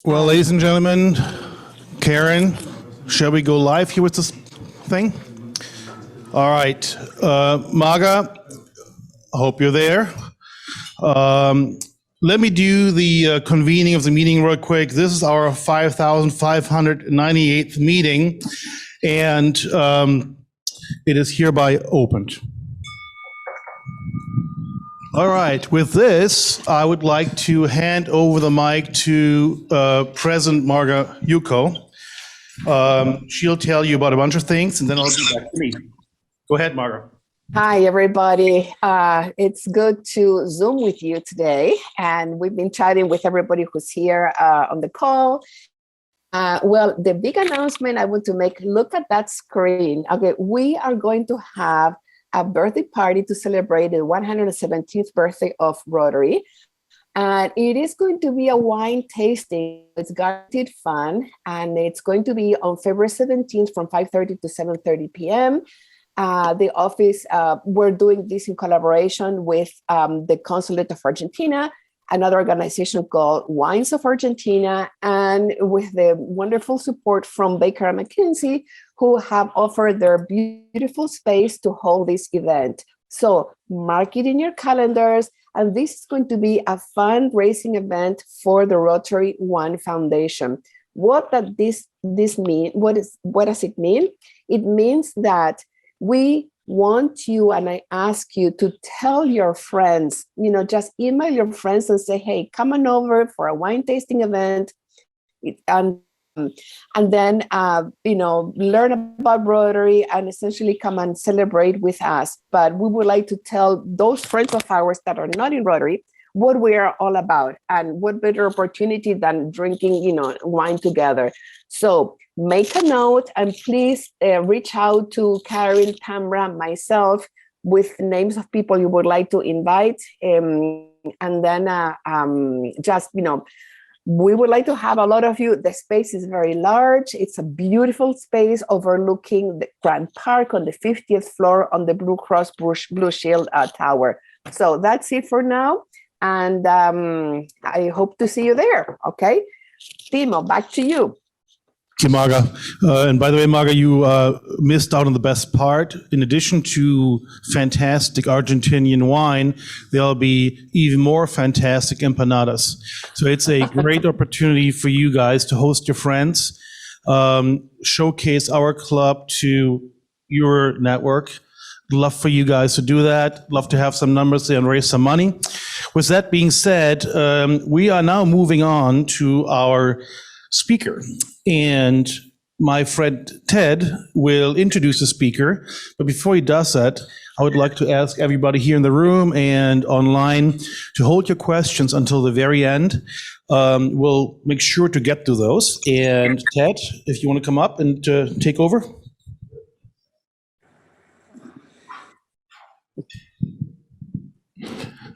Well, ladies and gentlemen, Karen, shall we go live here with this thing? All right. Maga, I hope you're there. Let me do the convening of the meeting real quick. This is our 5,598th meeting, and it is hereby opened. All right, with this, I would like to hand over the mic to President Marga Yuko. She'll tell you about a bunch of things, and then I'll be back to me. Go ahead, Marga. Hi, everybody. It's good to Zoom with you today. And we've been chatting with everybody who's here on the call. Well, the big announcement I want to make, look at that screen. Okay, we are going to have a birthday party to celebrate the 117th birthday of Rotary. And it is going to be a wine tasting. It's guaranteed fun. And it's going to be on February 17th from 5:30 to 7:30 p.m. The office, we're doing this in collaboration with the Consulate of Argentina, another organization called Wines of Argentina, and with the wonderful support from Baker & McKenzie, who have offered their beautiful space to hold this event. So mark it in your calendars, and this is going to be a fundraising event for the Rotary One Foundation. What does this mean? What does it mean? It means that we want you, and I ask you to tell your friends, just email your friends and say, hey, come on over for a wine tasting event. And then, learn about Rotary and essentially come and celebrate with us. But we would like to tell those friends of ours that are not in Rotary what we are all about, and what better opportunity than drinking, wine together. So make a note, and please reach out to Karen, Tamra, myself with names of people you would like to invite. And then we would like to have a lot of you. The space is very large. It's a beautiful space overlooking the Grand Park on the 50th floor on the Blue Cross Blue Shield Tower. So that's it for now. And I hope to see you there. Okay. Timo, back to you. Thank you, Marga. And by the way, Marga, you missed out on the best part. In addition to fantastic Argentinian wine, there'll be even more fantastic empanadas. So it's a great opportunity for you guys to host your friends, showcase our club to your network. Love for you guys to do that. Love to have some numbers and raise some money. With that being said, we are now moving on to our speaker. And my friend Ted will introduce the speaker. But before he does that, I would like to ask everybody here in the room and online to hold your questions until the very end. We'll make sure to get to those. And Ted, if you want to come up and take over.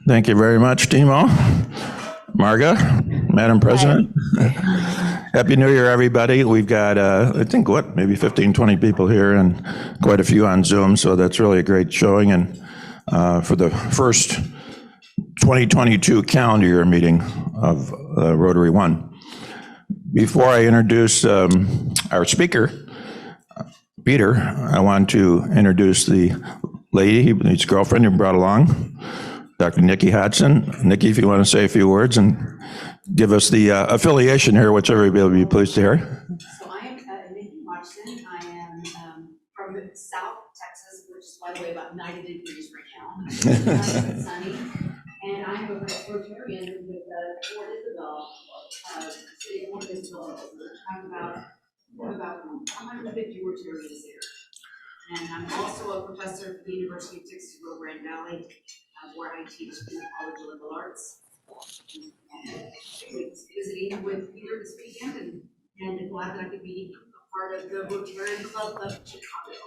Thank you very much, Timo. Marga, Madam President. Happy New Year, everybody. We've got, I think, maybe 15, 20 people here and quite a few on Zoom, so that's really a great showing. And for the first 2022 calendar year meeting of Rotary One. Before I introduce our speaker, Peter, I want to introduce the lady, his girlfriend, who brought along, Dr. Nikki Hodson. Nikki, if you want to say a few words and give us the affiliation here, which everybody will be pleased to hear. So I am Nikki Hodson. I am from South Texas, which is, by the way, about 90 degrees right now. It's sunny. And I'm a Rotarian with Fort Isabel, City of Fort Isabel. I'm about 150 Rotarians there. And I'm also a professor at the University of Texas, Rio Grande Valley, where I teach in the College of Liberal Arts. Visiting with Peter this weekend, and glad that I could be a part of the Rotarian Club of Chicago.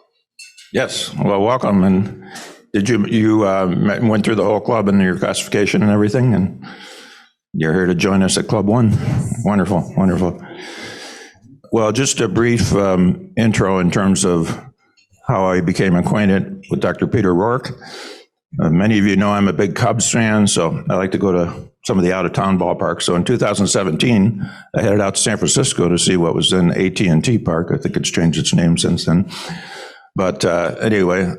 Yes, well, welcome. And did you went through the whole club and your classification and everything, and you're here to join us at Club One? Yes. Wonderful, yes. Wonderful. Well, just a brief intro in terms of how I became acquainted with Dr. Peter Rork. Many of you know I'm a big Cubs fan, so I like to go to some of the out-of-town ballparks. So in 2017, I headed out to San Francisco to see what was then AT&T Park. I think it's changed its name since then. But anyway,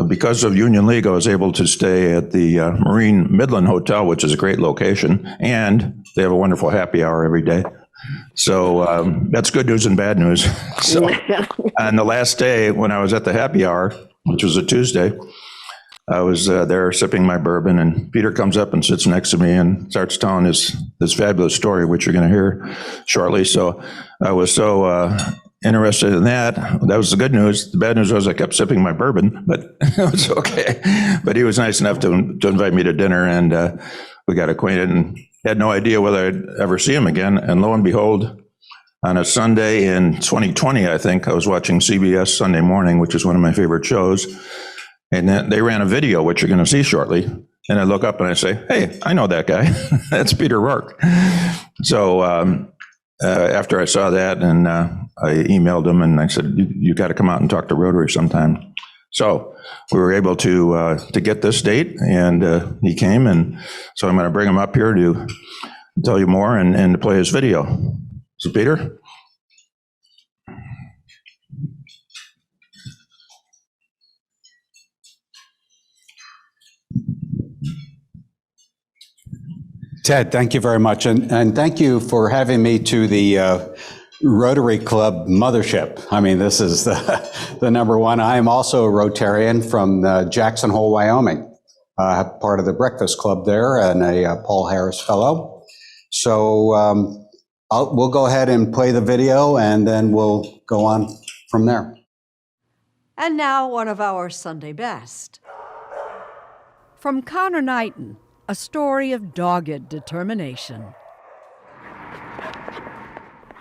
because of Union League, I was able to stay at the Marine Midland Hotel, which is a great location, and they have a wonderful happy hour every day. So that's good news and bad news. So on the last day, when I was at the happy hour, which was a Tuesday, I was there sipping my bourbon, and Peter comes up and sits next to me and starts telling this fabulous story, which you're going to hear shortly. So I was so interested in that. That was the good news. The bad news was I kept sipping my bourbon, but it was okay. But he was nice enough to invite me to dinner, and we got acquainted and had no idea whether I'd ever see him again. And lo and behold, on a Sunday in 2020, I think, I was watching CBS Sunday Morning, which is one of my favorite shows. And then they ran a video, which you're going to see shortly. And I look up and I say, hey, I know that guy. That's Peter Rork. So after I saw that, and I emailed him and I said, you got to come out and talk to Rotary sometime. So we were able to get this date, and he came. And so I'm going to bring him up here to tell you more and to play his video. So Peter? Ted, thank you very much. And thank you for having me to the Rotary Club mothership. I mean, this is the number one. I am also a Rotarian from Jackson Hole, Wyoming, part of the Breakfast Club there, and a Paul Harris Fellow. So we'll go ahead and play the video, and then we'll go on from there. And now one of our Sunday best. From Connor Knighton, a story of dogged determination.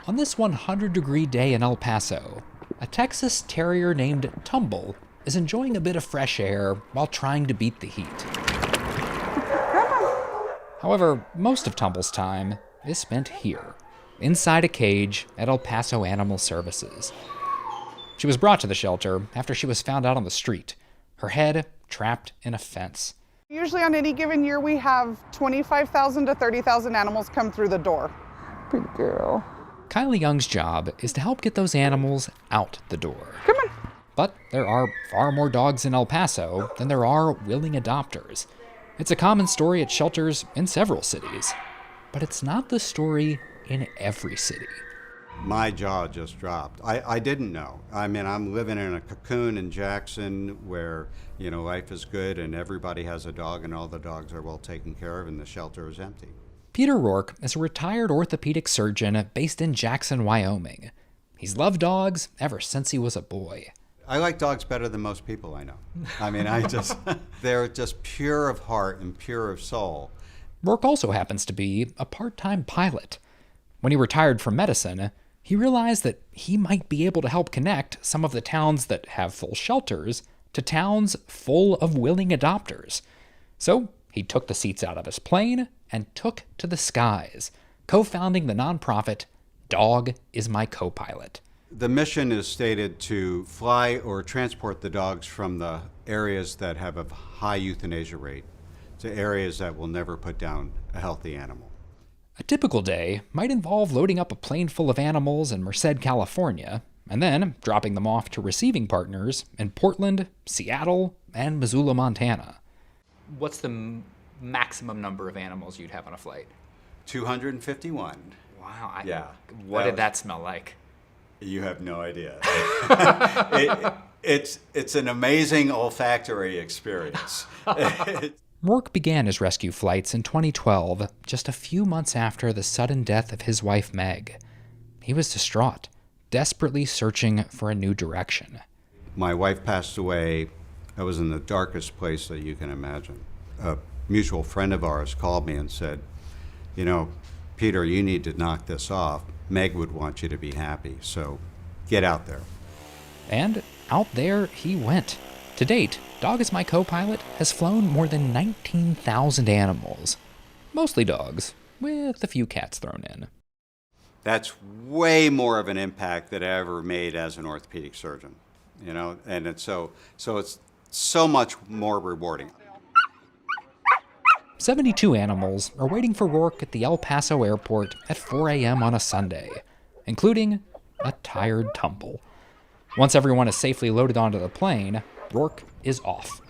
On this 100-degree day in El Paso, a Texas Terrier named Tumble is enjoying a bit of fresh air while trying to beat the heat. However, most of Tumble's time is spent here, inside a cage at El Paso Animal Services. She was brought to the shelter after she was found out on the street, her head trapped in a fence. Usually on any given year, we have 25,000 to 30,000 animals come through the door. Good girl. Kylie Young's job is to help get those animals out the door. Come on. But there are far more dogs in El Paso than there are willing adopters. It's a common story at shelters in several cities, but it's not the story in every city. My jaw just dropped. I didn't know. I mean, I'm living in a cocoon in Jackson where, you know, life is good and everybody has a dog and all the dogs are well taken care of and the shelter is empty. Peter Rork is a retired orthopedic surgeon based in Jackson, Wyoming. He's loved dogs ever since he was a boy. I like dogs better than most people I know. I mean, they're just pure of heart and pure of soul. Rork also happens to be a part-time pilot. When he retired from medicine, he realized that he might be able to help connect some of the towns that have full shelters to towns full of willing adopters. So he took the seats out of his plane and took to the skies, co-founding the nonprofit Dog is My Co-Pilot. The mission is stated to fly or transport the dogs from the areas that have a high euthanasia rate to areas that will never put down a healthy animal. A typical day might involve loading up a plane full of animals in Merced, California, and then dropping them off to receiving partners in Portland, Seattle, and Missoula, Montana. What's the maximum number of animals you'd have on a flight? 251. Wow. Yeah. What did that smell like? You have no idea. It's an amazing olfactory experience. Rork began his rescue flights in 2012, just a few months after the sudden death of his wife, Meg. He was distraught, desperately searching for a new direction. My wife passed away. I was in the darkest place that you can imagine. A mutual friend of ours called me and said, you know, Peter, you need to knock this off. Meg would want you to be happy, so get out there. And out there he went. To date, Dog is My Co-Pilot has flown more than 19,000 animals. Mostly dogs, with a few cats thrown in. That's way more of an impact that I ever made as an orthopedic surgeon, you know, and it's so much more rewarding. 72 animals are waiting for Rork at the El Paso airport at 4 a.m. on a Sunday, including a tired Tumble. Once everyone is safely loaded onto the plane, Rork is off.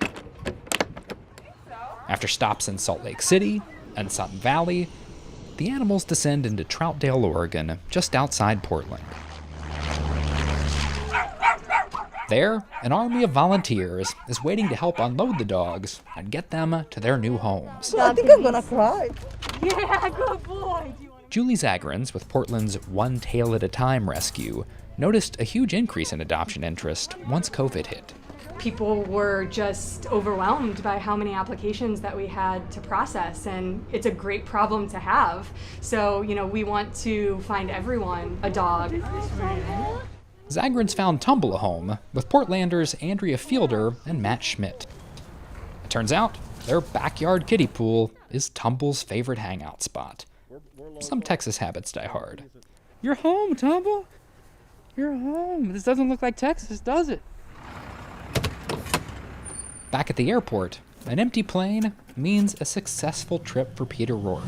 After stops in Salt Lake City and Sun Valley, the animals descend into Troutdale, Oregon, just outside Portland. There, an army of volunteers is waiting to help unload the dogs and get them to their new homes. I think I'm gonna cry. Yeah, good boy. Julie Zagrins with Portland's One Tail at a Time rescue noticed a huge increase in adoption interest once COVID hit. People were just overwhelmed by how many applications that we had to process, and it's a great problem to have. So, we want to find everyone a dog. Zagrins found Tumble a home with Portlanders Andrea Fielder and Matt Schmidt. It turns out their backyard kiddie pool is Tumble's favorite hangout spot. Some Texas habits die hard. You're home, Tumble. You're home. This doesn't look like Texas, does it? Back at the airport, an empty plane means a successful trip for Peter Rork.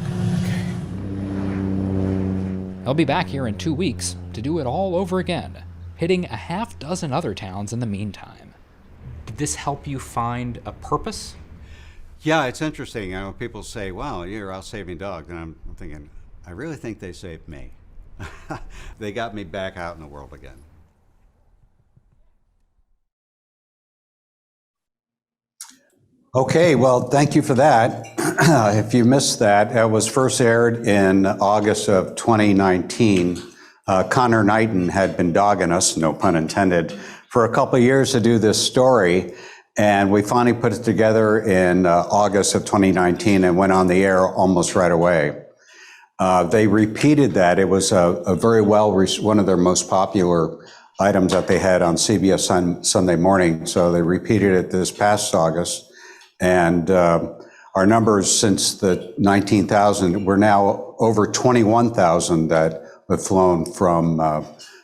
He'll be back here in 2 weeks to do it all over again, hitting a half dozen other towns in the meantime. Did this help you find a purpose? Yeah, it's interesting. People say, wow, you're out saving dogs. And I'm thinking, I really think they saved me. They got me back out in the world again. Okay, well, thank you for that. If you missed that, it was first aired in August of 2019. Connor Knighton had been dogging us, no pun intended, for a couple of years to do this story. And we finally put it together in August of 2019 and went on the air almost right away. They repeated that. It was a very one of their most popular items that they had on CBS Sunday morning. So they repeated it this past August. And our numbers since the 19,000, we're now over 21,000 that have flown from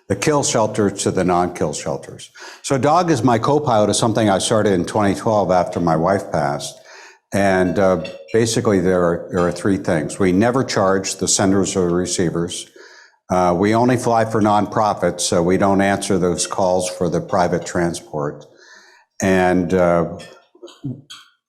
the kill shelters to the non-kill shelters. So dog is my co-pilot is something I started in 2012 after my wife passed. And basically there are three things. We never charge the senders or the receivers. We only fly for nonprofits, so we don't answer those calls for the private transport. And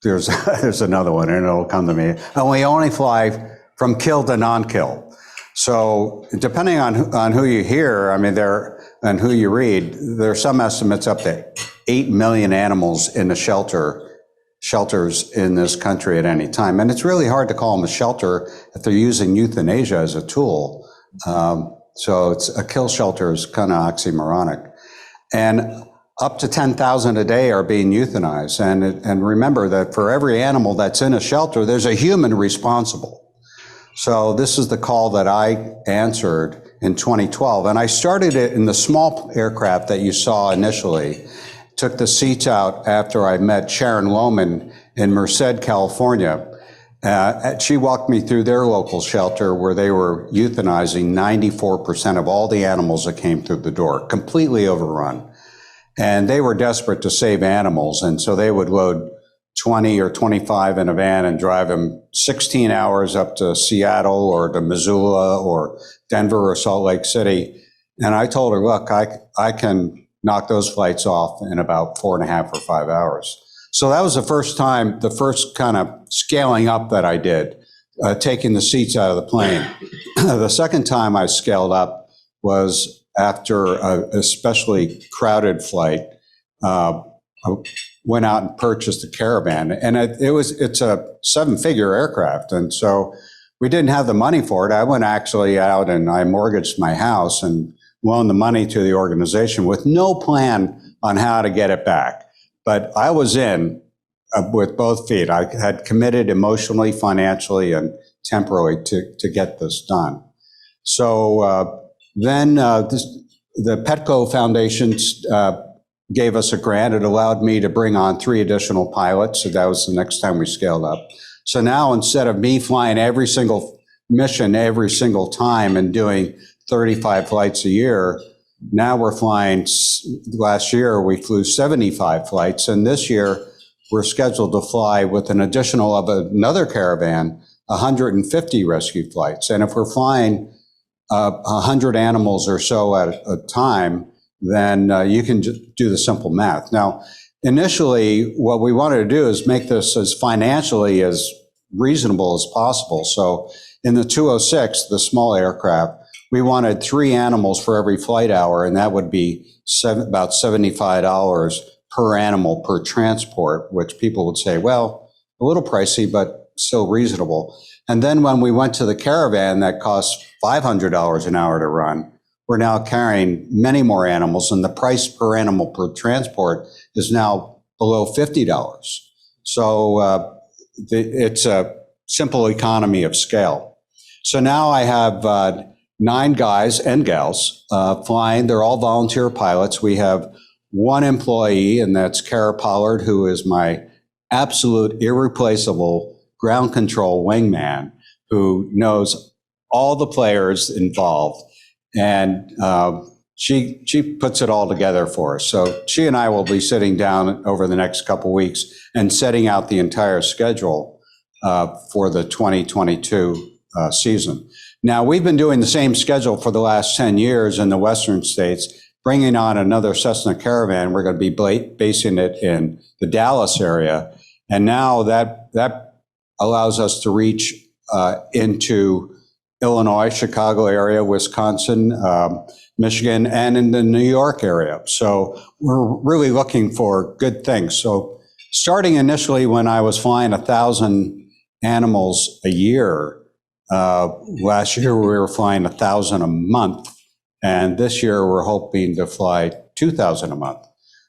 there's another one, and it'll come to me. And we only fly from kill to non-kill. So depending on who you hear, and who you read, there are some estimates up to 8 million animals in the shelters in this country at any time. And it's really hard to call them a shelter if they're using euthanasia as a tool. So it's a kill shelter is kind of oxymoronic. And up to 10,000 a day are being euthanized. And remember that for every animal that's in a shelter, there's a human responsible. So this is the call that I answered in 2012. And I started it in the small aircraft that you saw initially. Took the seats out after I met Sharon Lohman in Merced, California. She walked me through their local shelter where they were euthanizing 94% of all the animals that came through the door, completely overrun. And they were desperate to save animals. And so they would load 20 or 25 in a van and drive them 16 hours up to Seattle or to Missoula or Denver or Salt Lake City. And I told her, look, I can knock those flights off in about 4.5 or 5 hours. So that was the first kind of scaling up that I did, taking the seats out of the plane. The second time I scaled up was after a especially crowded flight. I went out and purchased a Caravan, and it's a 7-figure aircraft, and so we didn't have the money for it. I went actually out and I mortgaged my house and loaned the money to the organization with no plan on how to get it back. But I was in with both feet. I had committed emotionally, financially, and temporally to get this done. So then the Petco Foundation gave us a grant. It allowed me to bring on 3 additional pilots. So that was the next time we scaled up. So now instead of me flying every single mission every single time and doing 35 flights a year, now we're flying, last year we flew 75 flights, and this year we're scheduled to fly with an additional of another caravan, 150 rescue flights. And if we're flying 100 animals or so at a time, then you can just do the simple math. Now, initially, what we wanted to do is make this as financially as reasonable as possible. So in the 206, the small aircraft, we wanted 3 animals for every flight hour, and that would be about $75 per animal per transport, which people would say, well, a little pricey, but still reasonable. And then when we went to the caravan that costs $500 an hour to run, we're now carrying many more animals, and the price per animal per transport is now below $50. So it's a simple economy of scale. So now I have 9 guys and gals flying. They're all volunteer pilots. We have 1 employee, and that's Kara Pollard, who is my absolute irreplaceable ground control wingman, who knows all the players involved. And she puts it all together for us. So she and I will be sitting down over the next couple weeks and setting out the entire schedule for the 2022 season. Now, we've been doing the same schedule for the last 10 years in the Western states, bringing on another Cessna Caravan. We're going to be basing it in the Dallas area. And now that allows us to reach into Illinois, Chicago area, Wisconsin, Michigan, and in the New York area. So we're really looking for good things. So starting initially when I was flying 1,000 animals a year, last year we were flying 1,000 a month, and this year we're hoping to fly 2,000 a month.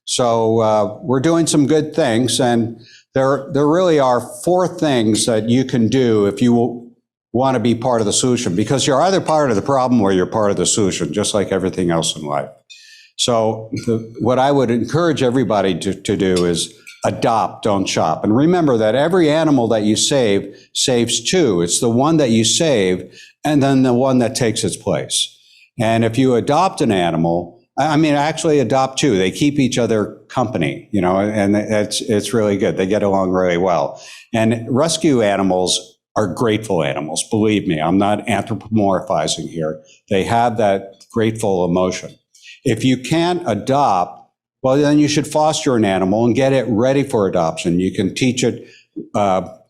So we're doing some good things, and there really are 4 things that you can do if you want to be part of the solution, because you're either part of the problem or you're part of the solution, just like everything else in life. So what I would encourage everybody to do is adopt, don't shop. And remember that every animal that you save saves 2. It's the one that you save and then the one that takes its place. And if you adopt an animal, actually adopt 2. They keep each other company, and it's really good. They get along really well. And rescue animals are grateful animals. Believe me, I'm not anthropomorphizing here. They have that grateful emotion. If you can't adopt, well, then you should foster an animal and get it ready for adoption. You can teach it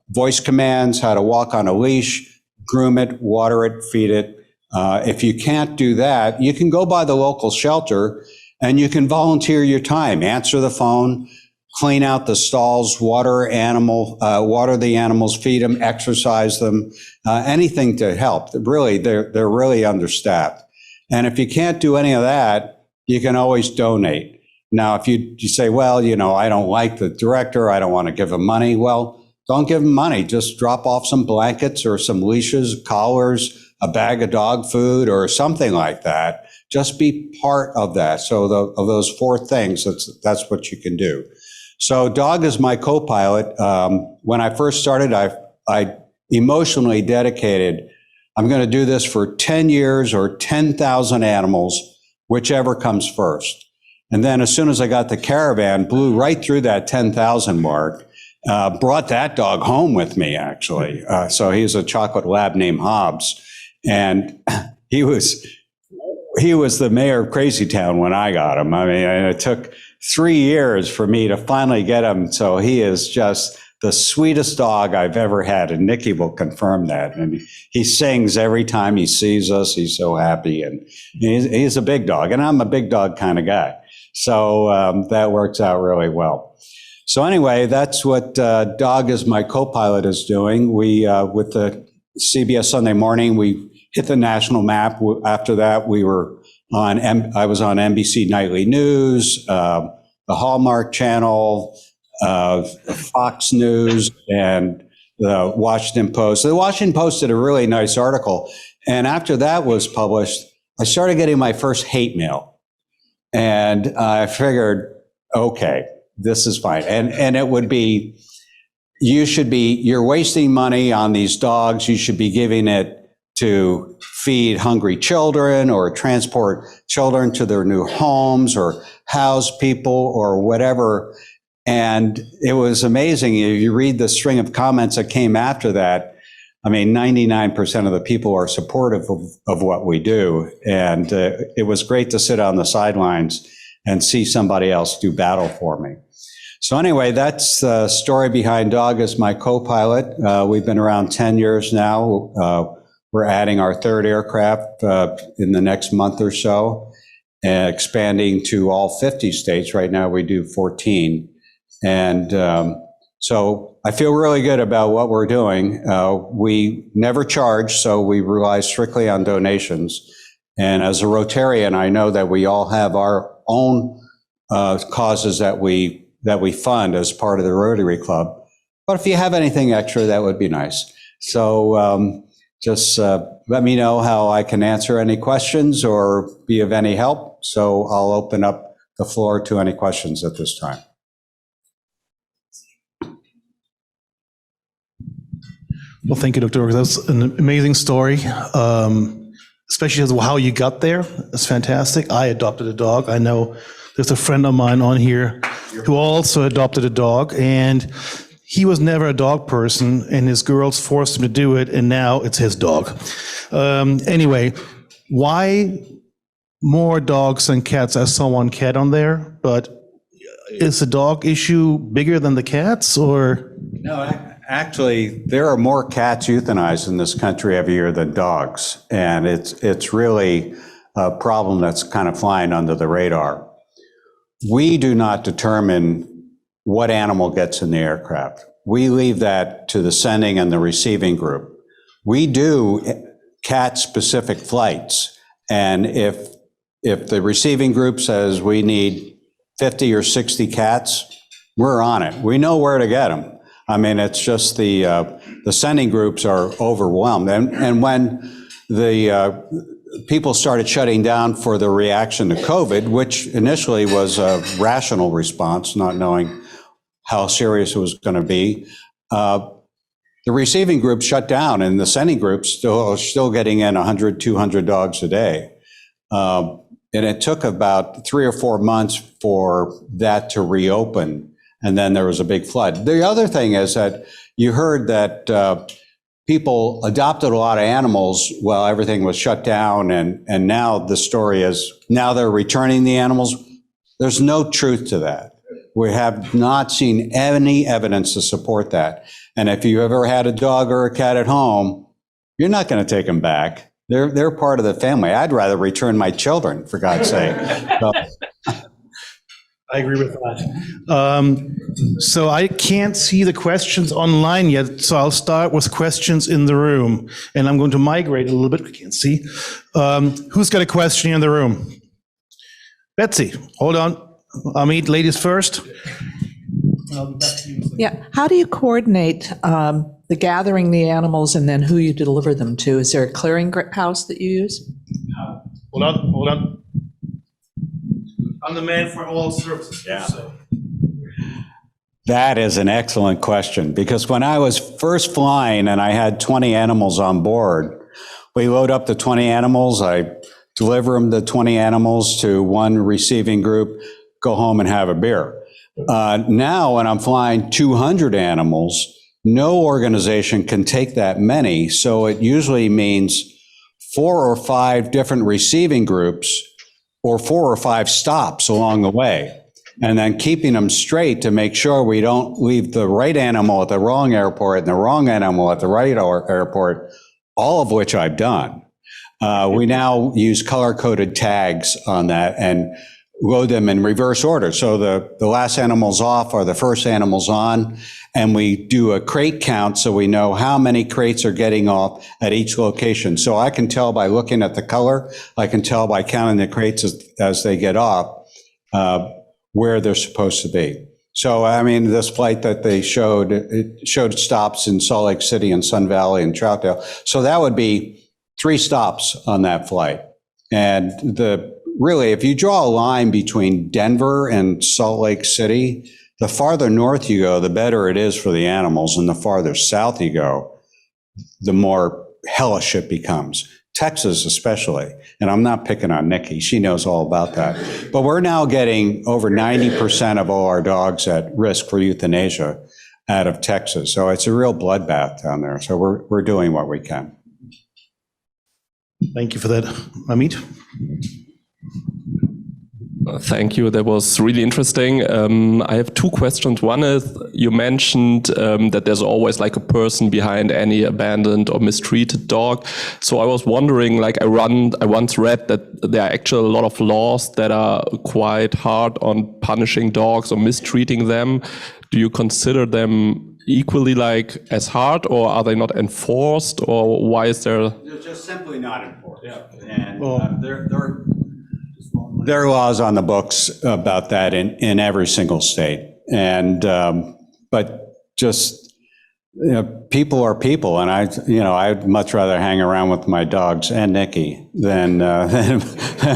voice commands, how to walk on a leash, groom it, water it, feed it. If you can't do that, you can go by the local shelter and you can volunteer your time, answer the phone, clean out the stalls, water the animals, feed them, exercise them, anything to help. Really, they're really understaffed. And if you can't do any of that, you can always donate. Now, if you say, well, I don't like the director, I don't want to give him money. Well, don't give him money. Just drop off some blankets or some leashes, collars, a bag of dog food or something like that. Just be part of that. So of those 4 things, that's what you can do. So Dog is my co-pilot. When I first started, I emotionally dedicated, I'm going to do this for 10 years or 10,000 animals, whichever comes first. And then as soon as I got the caravan, blew right through that 10,000 mark, brought that dog home with me, actually. So he's a chocolate lab named Hobbs. And he was the mayor of Crazy Town when I got him. It took 3 years for me to finally get him. So he is just the sweetest dog I've ever had. And Nikki will confirm that. And he sings every time he sees us. He's so happy. And he's a big dog. And I'm a big dog kind of guy. So that works out really well. So anyway, that's what Dog is my co-pilot is doing. We, with the CBS Sunday Morning, we hit the national map. After that, I was on NBC Nightly News, the Hallmark Channel, Fox News, and the Washington Post. The Washington Post did a really nice article. And after that was published, I started getting my first hate mail. And I figured, okay, this is fine. And it would be, you're wasting money on these dogs. You should be giving it to feed hungry children or transport children to their new homes or house people or whatever. And it was amazing. You read the string of comments that came after that. I mean, 99% of the people are supportive of what we do. And it was great to sit on the sidelines and see somebody else do battle for me. So anyway, that's the story behind Doug as my co-pilot. We've been around 10 years now. We're adding our third aircraft in the next month or so, expanding to all 50 states. Right now we do 14. And so I feel really good about what we're doing. We never charge, so we rely strictly on donations. And as a Rotarian, I know that we all have our own causes that we fund as part of the Rotary Club. But if you have anything extra, that would be nice. So just let me know how I can answer any questions or be of any help. So I'll open up the floor to any questions at this time. Well, thank you, Dr. Rork. That's an amazing story, especially as how you got there. It's fantastic. I adopted a dog. I know there's a friend of mine on here who also adopted a dog, and he was never a dog person, and his girls forced him to do it, and now it's his dog. Anyway, why more dogs than cats? I saw one cat on there, but is the dog issue bigger than the cats, or? No, actually, there are more cats euthanized in this country every year than dogs, and it's really a problem that's kind of flying under the radar. We do not determine what animal gets in the aircraft. We leave that to the sending and the receiving group. We do cat-specific flights, and if the receiving group says we need 50 or 60 cats, we're on it. We know where to get them. I mean, it's just the sending groups are overwhelmed. And when the people started shutting down for the reaction to COVID, which initially was a rational response, not knowing how serious it was going to be, the receiving group shut down, and the sending groups still getting in 100, 200 dogs a day. And it took about 3 or 4 months for that to reopen, and then there was a big flood. The other thing is that you heard that people adopted a lot of animals while everything was shut down, and now the story is now they're returning the animals. There's no truth to that. We have not seen any evidence to support that. And if you ever had a dog or a cat at home, you're not going to take them back. They're part of the family. I'd rather return my children, for God's sake. So, I agree with that. So I can't see the questions online yet, so I'll start with questions in the room. And I'm going to migrate a little bit. I can't see. Who's got a question in the room? Betsy, hold on. I'll meet ladies first. Yeah, how do you coordinate the gathering the animals and then who you deliver them to? Is there a clearing house that you use? Hold on. I'm the man for all services. Yeah. So. that is an excellent question, because when I was first flying and I had 20 animals on board, we load up the 20 animals, I deliver them the 20 animals to one receiving group, go home and have a beer. Now, when I'm flying 200 animals, no organization can take that many. So it usually means 4 or 5 different receiving groups or 4 or 5 stops along the way. And then keeping them straight to make sure we don't leave the right animal at the wrong airport and the wrong animal at the right airport, all of which I've done. We now use color-coded tags on that and load them in reverse order. So the last animal's off or the first animal's on, and we do a crate count so we know how many crates are getting off at each location. So I can tell by looking at the color, I can tell by counting the crates as they get off, where they're supposed to be. So, I mean, this flight that they showed, it showed stops in Salt Lake City and Sun Valley and Troutdale. So that would be 3 stops on that flight. And really, if you draw a line between Denver and Salt Lake City, the farther north you go, the better it is for the animals. And the farther south you go, the more hellish it becomes. Texas especially, and I'm not picking on Nikki, she knows all about that. But we're now getting over 90% of all our dogs at risk for euthanasia out of Texas. So it's a real bloodbath down there. So we're doing what we can. Thank you for that. Amit? Thank you. That was really interesting. I have two questions. One is, you mentioned that there's always like a person behind any abandoned or mistreated dog. So I was wondering, like I once read that there are actually a lot of laws that are quite hard on punishing dogs or mistreating them. Do you consider them equally like as hard, or are they not enforced, or why is there? They're just simply not enforced. Yeah. And there are laws on the books about that in every single state. And, but just, people are people. And I'd much rather hang around with my dogs and Nikki than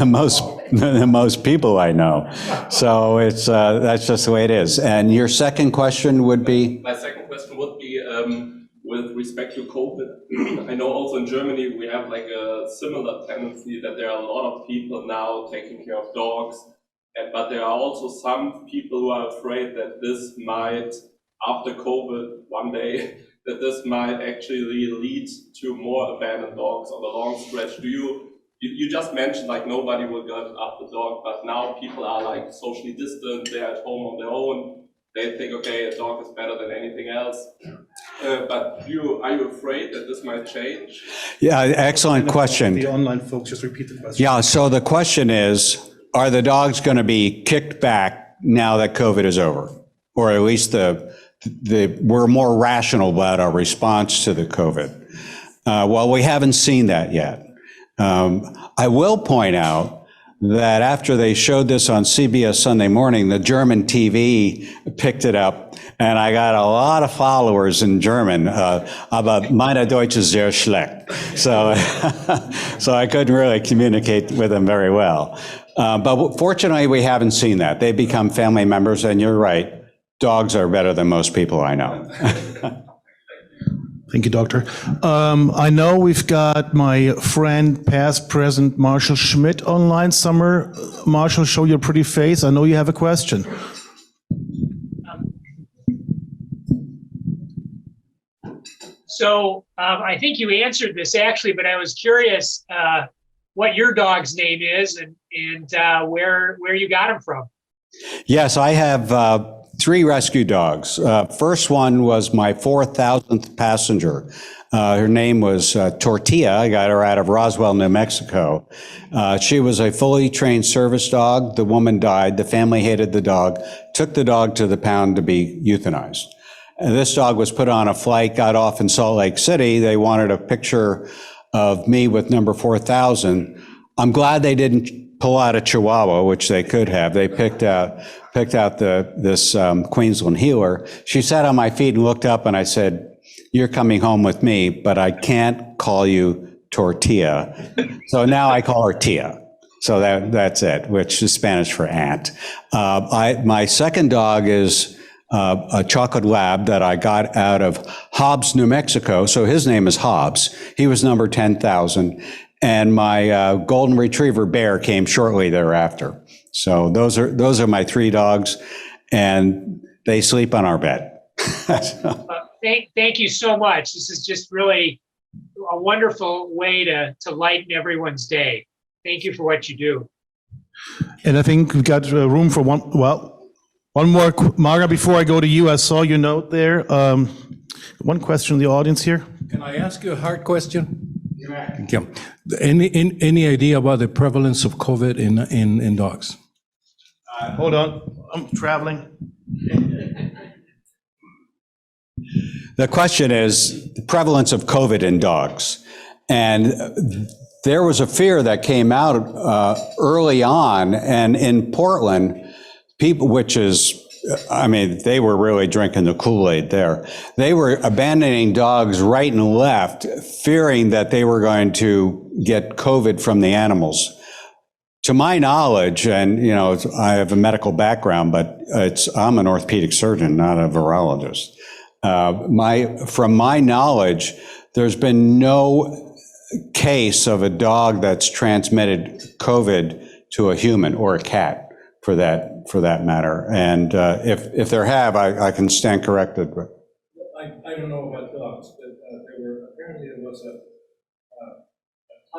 most people I know. So it's, that's just the way it is. And your second question would be? My second question would be, with respect to COVID, I know also in Germany we have like a similar tendency that there are a lot of people now taking care of dogs, but there are also some people who are afraid that this might, after COVID one day, that this might actually lead to more abandoned dogs on the long stretch. You just mentioned like nobody will go after dog, but now people are like socially distant, they're at home on their own. They think, okay, a dog is better than anything else. But are you afraid that this might change? Yeah, excellent question. The online folks, just repeat the question. Yeah, so the question is, are the dogs going to be kicked back now that COVID is over? Or at least we're more rational about our response to the COVID. Well, we haven't seen that yet. I will point out that after they showed this on CBS Sunday Morning, the German TV picked it up, and I got a lot of followers in German about meine Deutsch ist sehr schlecht. So I couldn't really communicate with them very well. But fortunately, we haven't seen that. They become family members, and you're right, dogs are better than most people I know. Thank you, Doctor. I know we've got my friend, past president Marshall Schmidt online somewhere. Marshall, show your pretty face. I know you have a question. So I think you answered this actually, but I was curious what your dog's name is and where you got him from. Yes, I have 3 rescue dogs. First one was my 4,000th passenger. Her name was Tortilla. I got her out of Roswell, New Mexico. She was a fully trained service dog. The woman died. The family hated the dog, took the dog to the pound to be euthanized. And this dog was put on a flight, got off in Salt Lake City. They wanted a picture of me with number 4,000. I'm glad they didn't pull out a Chihuahua, which they could have. They picked out this Queensland healer. She sat on my feet and looked up, and I said, "You're coming home with me, but I can't call you Tortilla." So now I call her Tia. So that's it, which is Spanish for aunt. My second dog is a chocolate lab that I got out of Hobbs, New Mexico. So his name is Hobbs. He was number 10,000. And my golden retriever Bear came shortly thereafter. So those are my 3 dogs, and they sleep on our bed. Thank you so much. This is just really a wonderful way to lighten everyone's day. Thank you for what you do. And I think we've got room for one more. Marga, before I go to you, I saw your note there. One question in the audience here. Can I ask you a hard question? Yeah. Any idea about the prevalence of COVID in dogs? Hold on, I'm traveling. The question is the prevalence of COVID in dogs. And there was a fear that came out early on, and in Portland, people, they were really drinking the Kool-Aid there. They were abandoning dogs right and left, fearing that they were going to get COVID from the animals. To my knowledge, and I have a medical background, but I'm an orthopedic surgeon, not a virologist. From my knowledge, there's been no case of a dog that's transmitted COVID to a human or a cat, for that matter. And if there have, I can stand corrected. But I don't know about dogs, but apparently there was a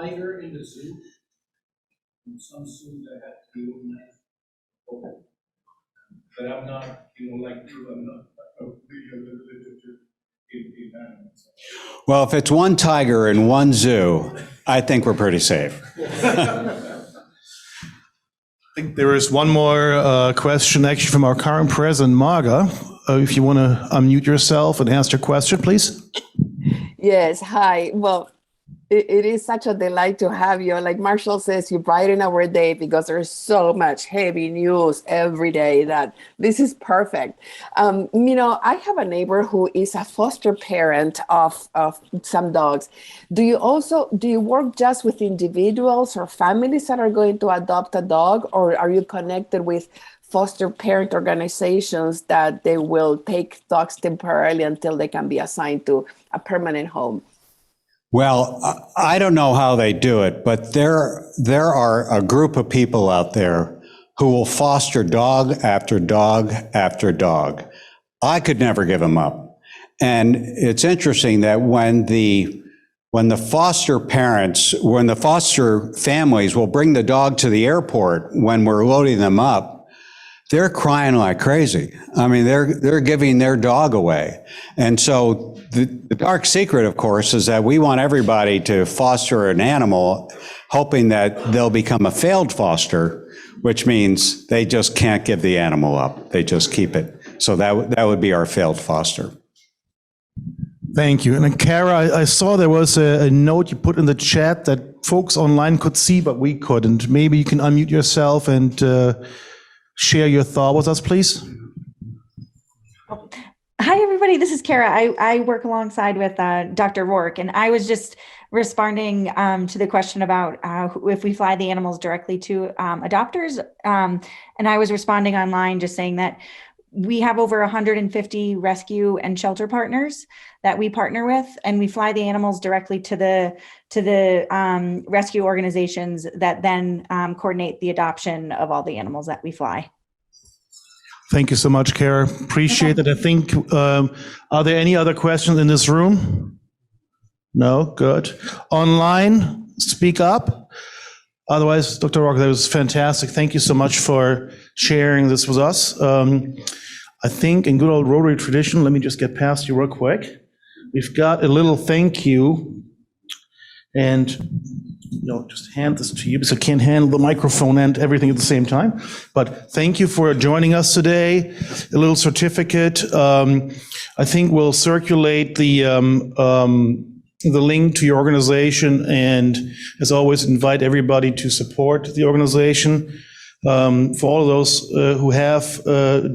tiger in the zoo. In some zoo that had to do with that. But I'm not, like you, I'm not familiar with literature in animals. Well, if it's one tiger in one zoo, I think we're pretty safe. I think there is one more question actually from our current president, Marga. If you want to unmute yourself and ask your question, please. Yes, hi. Well, it is such a delight to have you. Like Marshall says, you brighten our day because there's so much heavy news every day that this is perfect. I have a neighbor who is a foster parent of some dogs. Do you work just with individuals or families that are going to adopt a dog, or are you connected with foster parent organizations that they will take dogs temporarily until they can be assigned to a permanent home? Well, I don't know how they do it, but there are a group of people out there who will foster dog after dog after dog. I could never give them up. And it's interesting that when the foster families will bring the dog to the airport when we're loading them up, they're crying like crazy. I mean, they're giving their dog away. And so the dark secret, of course, is that we want everybody to foster an animal, hoping that they'll become a failed foster, which means they just can't give the animal up. They just keep it. So that would be our failed foster. Thank you. And then, Kara, I saw there was a note you put in the chat that folks online could see, but we couldn't. Maybe you can unmute yourself and share your thought with us, please. Hi, everybody. This is Kara. I work alongside with Dr. Rork, and I was just responding to the question about if we fly the animals directly to adopters. And I was responding online just saying that we have over 150 rescue and shelter partners that we partner with, and we fly the animals directly to the rescue organizations that then coordinate the adoption of all the animals that we fly. Thank you so much, Kara. Appreciate that. I think, are there any other questions in this room? No? Good. Online, speak up. Otherwise, Dr. Rork, that was fantastic. Thank you so much for sharing this with us. I think in good old Rotary tradition, let me just get past you real quick. We've got a little thank you, and just hand this to you because I can't handle the microphone and everything at the same time. But thank you for joining us today. A little certificate. I think we'll circulate the link to your organization, and as always, invite everybody to support the organization. For all of those who have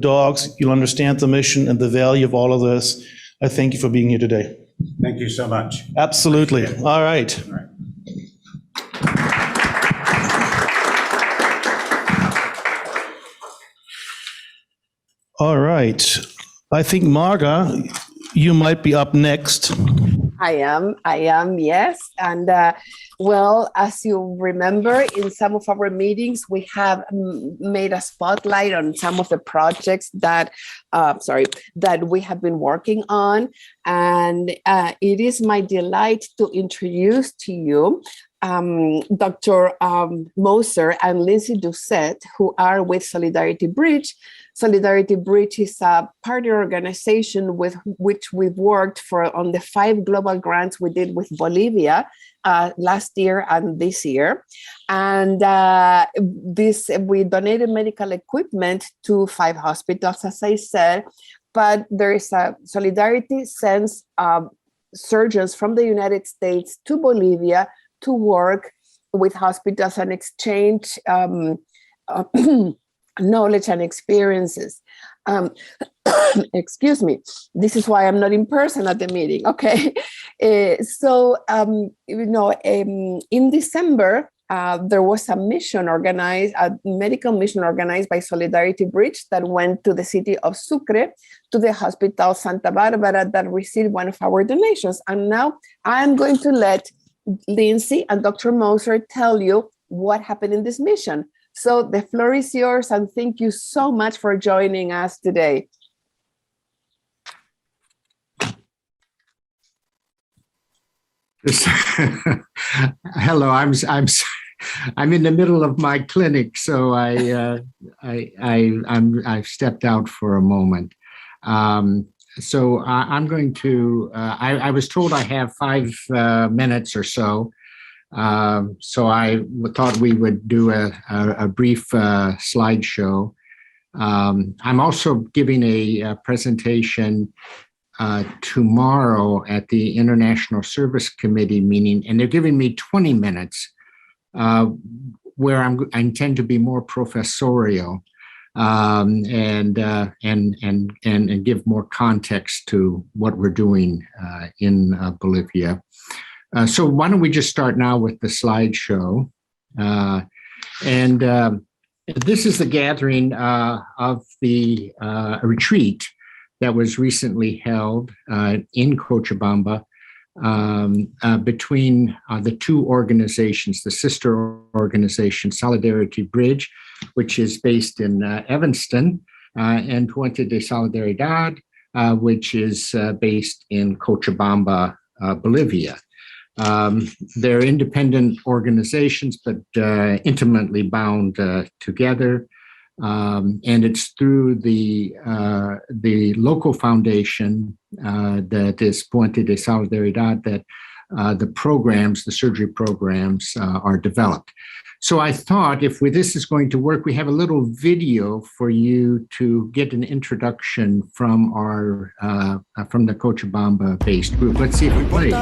dogs, you'll understand the mission and the value of all of this. I thank you for being here today. Thank you so much. Absolutely. All right. All right. I think, Marga, you might be up next. I am, yes. And well, as you remember, in some of our meetings, we have made a spotlight on some of the projects that we have been working on. And it is my delight to introduce to you Dr. Moser and Lindsay Doucette, who are with Solidarity Bridge. Solidarity Bridge is a partner organization with which we've worked on the 5 global grants we did with Bolivia last year and this year. And we donated medical equipment to 5 hospitals, as I said, but there is a Solidarity sends surgeons from the United States to Bolivia to work with hospitals and exchange knowledge and experiences. Excuse me. This is why I'm not in person at the meeting. Okay. In December, there was a medical mission organized by Solidarity Bridge that went to the city of Sucre, to the hospital Santa Barbara that received one of our donations. And now I'm going to let Lindsay and Dr. Moser tell you what happened in this mission. So the floor is yours, and thank you so much for joining us today. Hello, I'm in the middle of my clinic, so I've stepped out for a moment. So I'm going to. I was told I have 5 minutes or so. So I thought we would do a brief slideshow. I'm also giving a presentation tomorrow at the International Service Committee meeting, and they're giving me 20 minutes where I intend to be more professorial and give more context to what we're doing in Bolivia. So why don't we just start now with the slideshow. This is the gathering of the retreat that was recently held in Cochabamba between the 2 organizations, the sister organization Solidarity Bridge, which is based in Evanston, and Puente de Solidaridad, which is based in Cochabamba, Bolivia. They're independent organizations, but intimately bound together. And it's through the local foundation that is Puente de Solidaridad that the surgery programs are developed. So I thought if this is going to work, we have a little video for you to get an introduction from from the Cochabamba-based group. Let's see if it plays.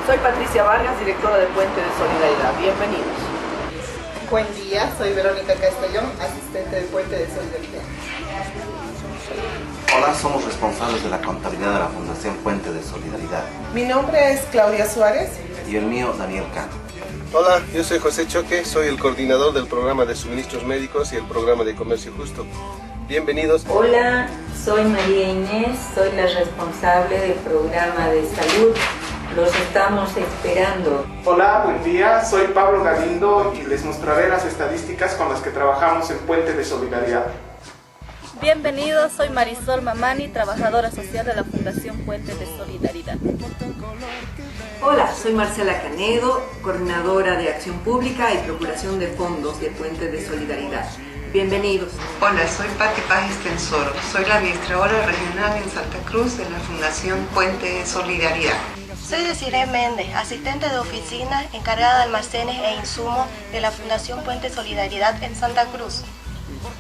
Soy Patricia Vargas, directora de Puente de Solidaridad. Bienvenidos. Buen día, soy Verónica Castellón, asistente de Puente de Solidaridad. Hola, somos responsables de la contabilidad de la Fundación Puente de Solidaridad. Mi nombre es Claudia Suárez. Y el mío, Daniel Cano. Hola, yo soy José Choque, soy el coordinador del programa de suministros médicos y el programa de comercio justo. Bienvenidos. Hola, soy María Inés, soy la responsable del programa de salud. Los estamos esperando. Hola, buen día. Soy Pablo Galindo y les mostraré las estadísticas con las que trabajamos en Puente de Solidaridad. Bienvenidos, soy Marisol Mamani, trabajadora social de la Fundación Puente de Solidaridad. Hola, soy Marcela Canedo, coordinadora de Acción Pública y Procuración de Fondos de Puente de Solidaridad. Bienvenidos. Hola, soy Pati Páez Tensoro, soy la administradora regional en Santa Cruz de la Fundación Puente de Solidaridad. Soy Desiree Méndez, asistente de oficina encargada de almacenes e insumos de la Fundación Puente Solidaridad en Santa Cruz.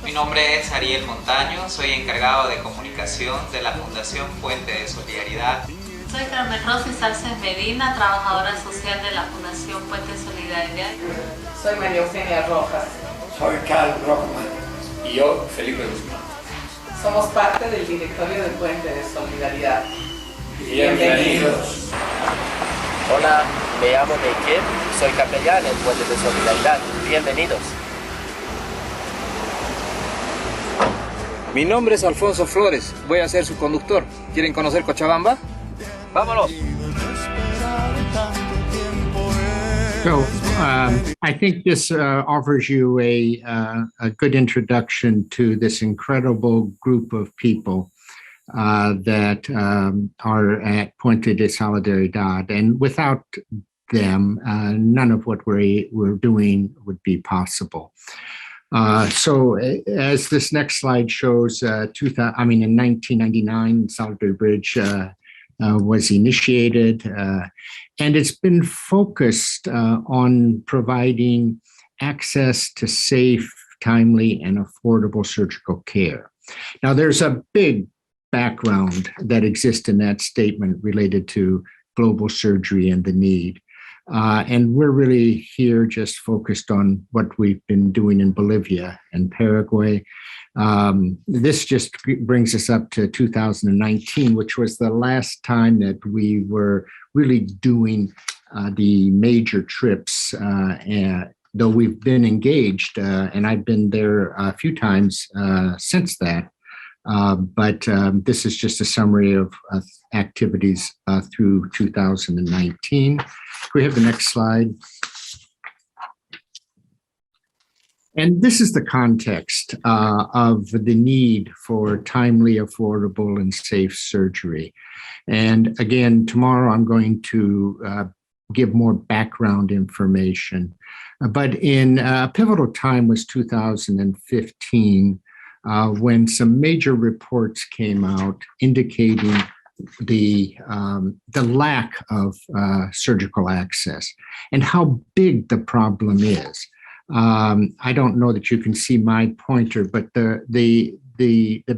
Mi nombre es Ariel Montaño, soy encargado de comunicación de la Fundación Puente de Solidaridad. Soy Carmen Rosy Salces Medina, trabajadora social de la Fundación Puente de Solidaridad. Soy María Eugenia Rojas. Soy Carl Brockman y yo, Felipe Guzmán. Somos parte del directorio de Puente de Solidaridad. Bienvenidos. Hola, me llamo Meiker, soy capellán en Puente de Solidaridad. Bienvenidos. Mi nombre es Alfonso Flores, voy a ser su conductor. ¿Quieren conocer Cochabamba? ¡Vámonos! So I think this offers you a good introduction to this incredible group of people that are at Puente de Solidaridad. And without them, none of what we're doing would be possible. So as this next slide shows, in 1999, Solidarity Bridge was initiated, and it's been focused on providing access to safe, timely, and affordable surgical care. Now, there's a big background that exists in that statement related to global surgery and the need. And we're really here just focused on what we've been doing in Bolivia and Paraguay. This just brings us up to 2019, which was the last time that we were really doing the major trips, though we've been engaged, and I've been there a few times since that. But this is just a summary of activities through 2019. Can we have the next slide? And this is the context of the need for timely, affordable, and safe surgery. And again, tomorrow I'm going to give more background information. But in a pivotal time was 2015, when some major reports came out indicating the lack of surgical access and how big the problem is. I don't know that you can see my pointer, but the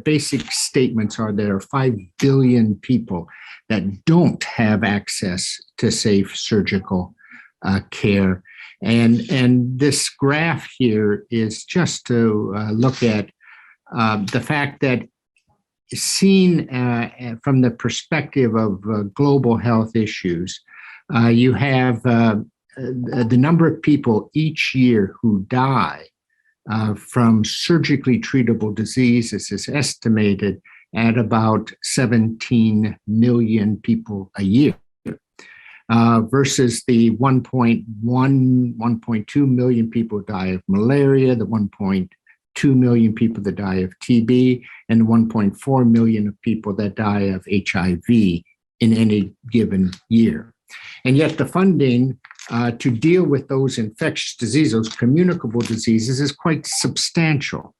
basic statements are there are 5 billion people that don't have access to safe surgical care. And this graph here is just to look at the fact that seen from the perspective of global health issues, you have the number of people each year who die from surgically treatable diseases is estimated at about 17 million people a year, versus the 1.1, 1.2 million people die of malaria, the 1.2 million people that die of TB, and 1.4 million of people that die of HIV in any given year. And yet the funding to deal with those infectious diseases, those communicable diseases, is quite substantial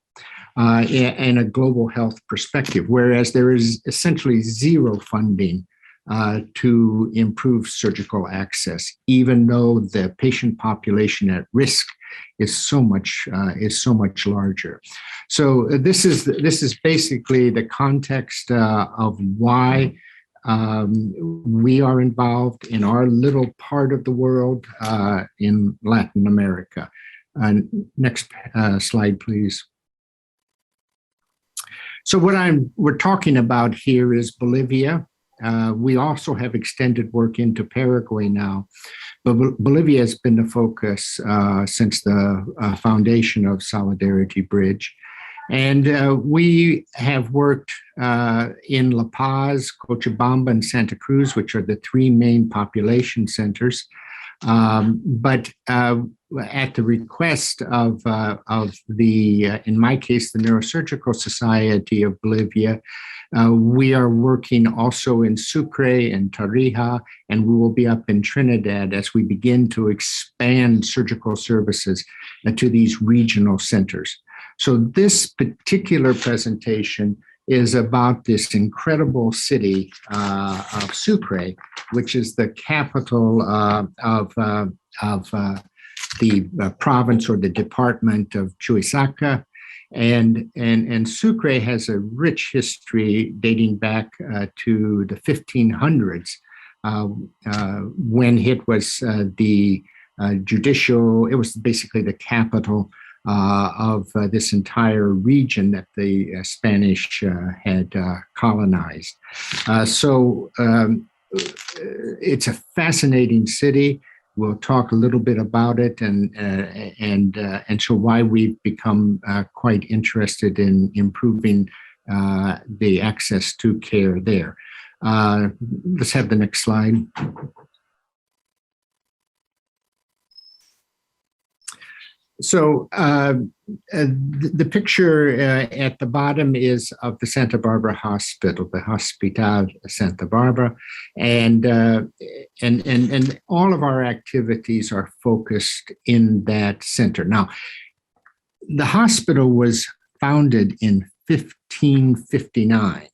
in a global health perspective, whereas there is essentially zero funding to improve surgical access, even though the patient population at risk is so much larger. So this is basically the context of why we are involved in our little part of the world in Latin America. Next slide, please. So what we're talking about here is Bolivia. We also have extended work into Paraguay now, but Bolivia has been the focus since the foundation of Solidarity Bridge. And we have worked in La Paz, Cochabamba, and Santa Cruz, which are the 3 main population centers. But at the request of the, in my case, the Neurosurgical Society of Bolivia, we are working also in Sucre and Tarija, and we will be up in Trinidad as we begin to expand surgical services to these regional centers. So this particular presentation is about this incredible city of Sucre, which is the capital of the province or the department of Chuquisaca. And Sucre has a rich history dating back to the 1500s, when it was it was basically the capital of this entire region that the Spanish had colonized. So it's a fascinating city. We'll talk a little bit about it and so why we've become quite interested in improving the access to care there. Let's have the next slide. So the picture at the bottom is of the Santa Barbara Hospital, the Hospital Santa Barbara, and all of our activities are focused in that center. Now, the hospital was founded in 1559,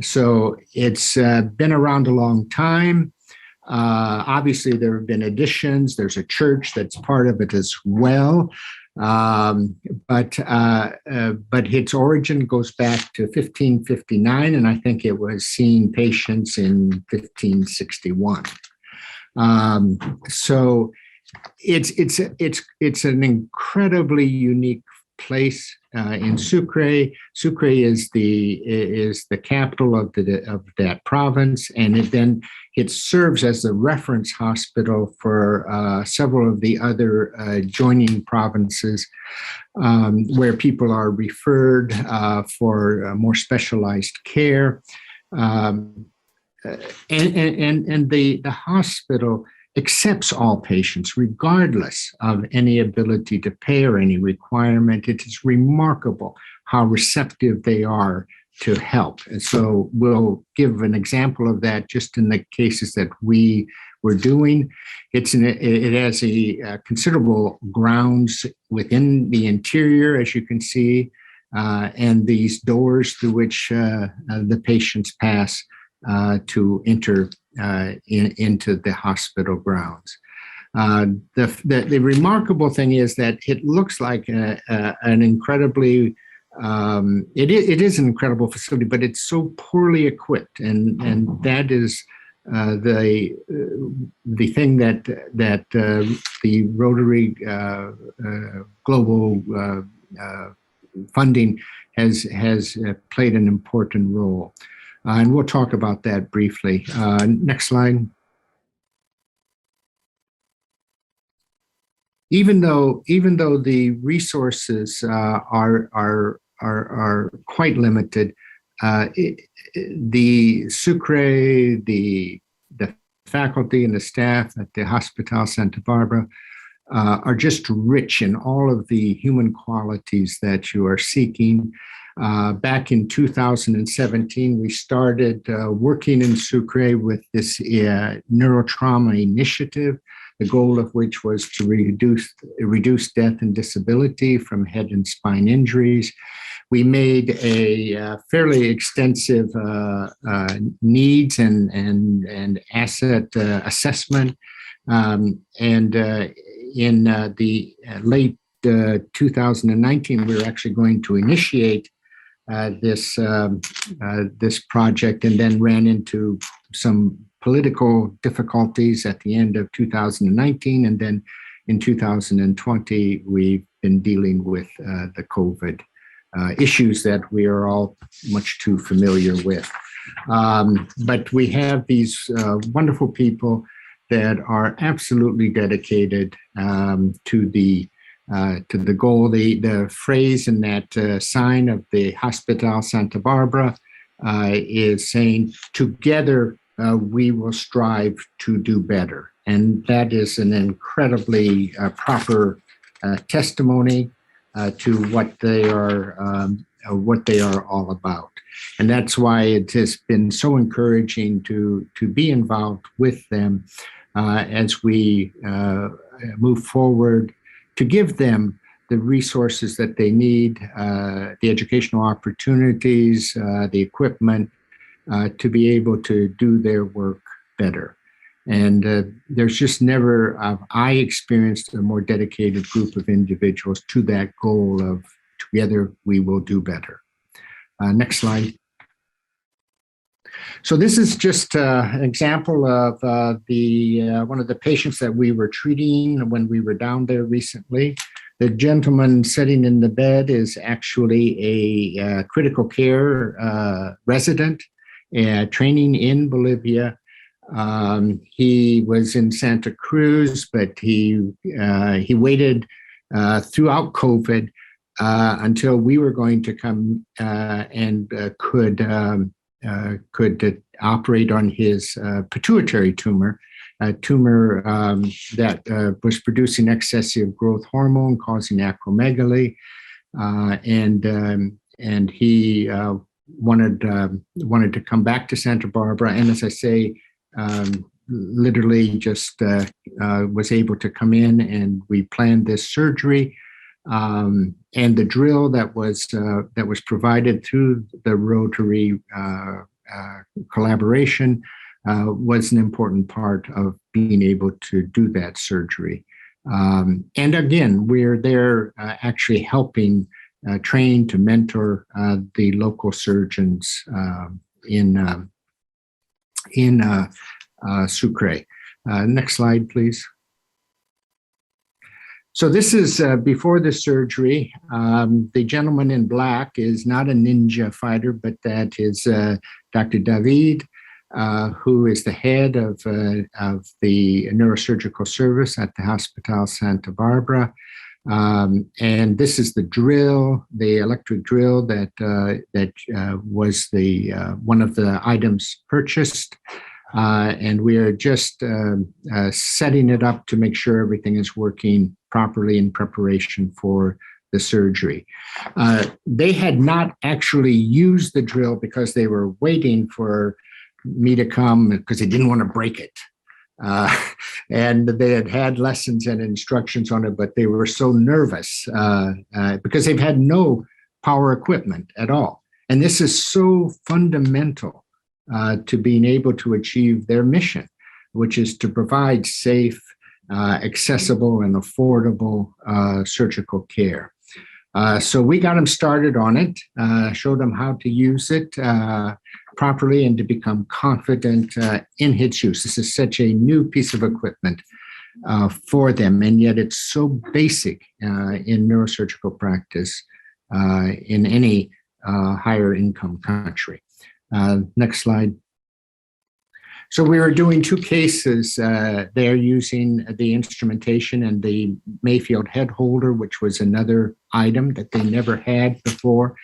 so it's been around a long time. Obviously, there have been additions. There's a church that's part of it as well. But its origin goes back to 1559, and I think it was seeing patients in 1561. So it's an incredibly unique place in Sucre. Sucre is the capital of that province, and it serves as the reference hospital for several of the other joining provinces, where people are referred for more specialized care. And the hospital accepts all patients regardless of any ability to pay or any requirement. It is remarkable how receptive they are to help. And so we'll give an example of that just in the cases that we were doing. It has a considerable grounds within the interior, as you can see, and these doors through which the patients pass to enter into the hospital grounds. The remarkable thing is that it looks like an incredibly, it is an incredible facility, but it's so poorly equipped, and that is the thing that the Rotary global funding has played an important role. And we'll talk about that briefly. Next slide. Even though the resources are quite limited, the Sucre, the faculty and the staff at the Hospital Santa Barbara are just rich in all of the human qualities that you are seeking. Back in 2017, we started working in Sucre with this neurotrauma initiative, the goal of which was to reduce death and disability from head and spine injuries. We made a fairly extensive needs and asset assessment. And in the late 2019, we were actually going to initiate this project, and then ran into some political difficulties at the end of 2019, and then in 2020 we've been dealing with the COVID issues that we are all much too familiar with. But we have these wonderful people that are absolutely dedicated to the goal. The phrase in that sign of the Hospital Santa Barbara is saying, "Together we will strive to do better." And that is an incredibly proper testimony to what they are all about. And that's why it has been so encouraging to be involved with them as we move forward, to give them the resources that they need, the educational opportunities, the equipment, to be able to do their work better. And there's just never, I experienced a more dedicated group of individuals to that goal of together we will do better. Next slide. So this is just an example of one of the patients that we were treating when we were down there recently. The gentleman sitting in the bed is actually a critical care resident training in Bolivia. He was in Santa Cruz, but he waited throughout COVID until we were going to come and could operate on his pituitary tumor, a tumor that was producing excessive growth hormone, causing acromegaly, and he wanted to come back to Santa Barbara. And as I say, literally just was able to come in, and we planned this surgery. And the drill that was provided through the Rotary collaboration was an important part of being able to do that surgery. And again, we're there actually helping train to mentor the local surgeons in Sucre. Next slide, please. So this is before the surgery. The gentleman in black is not a ninja fighter, but that is Dr. David, who is the head of the neurosurgical service at the Hospital Santa Barbara. And this is the drill, the electric drill that was the one of the items purchased. And we are just setting it up to make sure everything is working properly in preparation for the surgery. They had not actually used the drill because they were waiting for me to come because they didn't want to break it. And they had lessons and instructions on it, but they were so nervous because they've had no power equipment at all. And this is so fundamental to being able to achieve their mission, which is to provide safe, accessible, and affordable surgical care. So we got them started on it, showed them how to use it properly and to become confident in its use. This is such a new piece of equipment for them, and yet it's so basic in neurosurgical practice in any higher income country. Next slide. So we were doing two cases there using the instrumentation and the Mayfield head holder, which was another item that they never had before.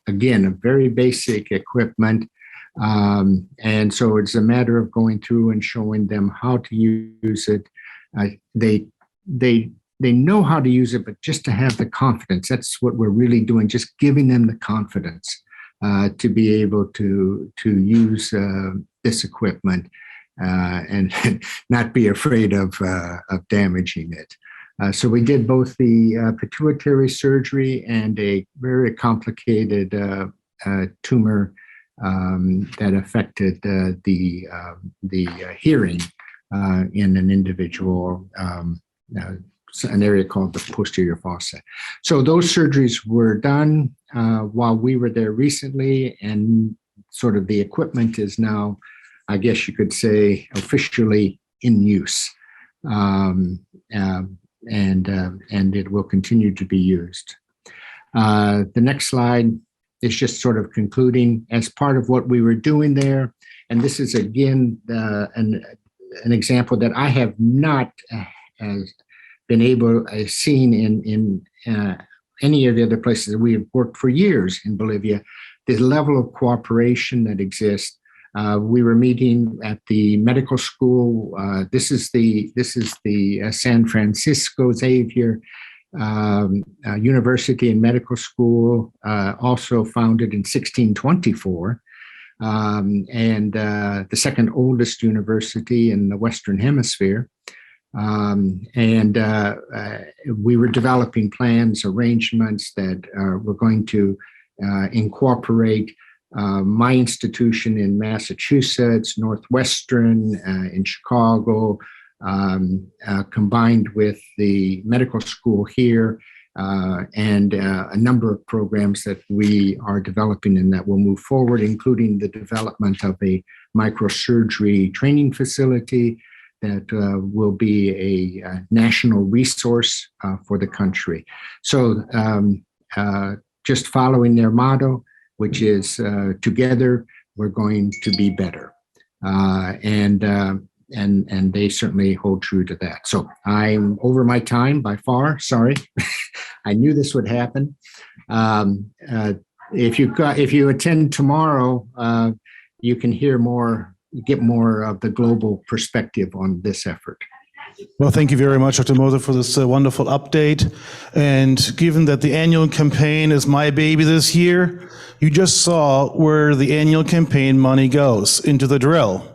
Again, a very basic equipment. And so it's a matter of going through and showing them how to use it. They know how to use it, but just to have the confidence, that's what we're really doing, just giving them the confidence to be able to use this equipment and not be afraid of damaging it. So we did both the pituitary surgery and a very complicated tumor that affected the hearing in an individual, an area called the posterior fossa. So those surgeries were done while we were there recently, and sort of the equipment is now, I guess you could say, officially in use. And it will continue to be used. The next slide is just sort of concluding as part of what we were doing there. And this is, again, an example that I have not been able seen in any of the other places that we have worked for years in Bolivia. The level of cooperation that exists. We were meeting at the medical school. This is the San Francisco Xavier University and Medical School, also founded in 1624, and the second oldest university in the Western Hemisphere. And we were developing plans, arrangements that were going to incorporate my institution in Massachusetts, Northwestern, in Chicago, combined with the medical school here, and a number of programs that we are developing and that will move forward, including the development of a microsurgery training facility that will be a national resource for the country. So just following their motto, which is together we're going to be better, and they certainly hold true to that. So I'm over my time by far. Sorry, I knew this would happen. If you attend tomorrow, you can hear more, get more of the global perspective on this effort. Well, thank you very much, Dr. Moser, for this wonderful update. And given that the annual campaign is my baby this year, you just saw where the annual campaign money goes, into the drill.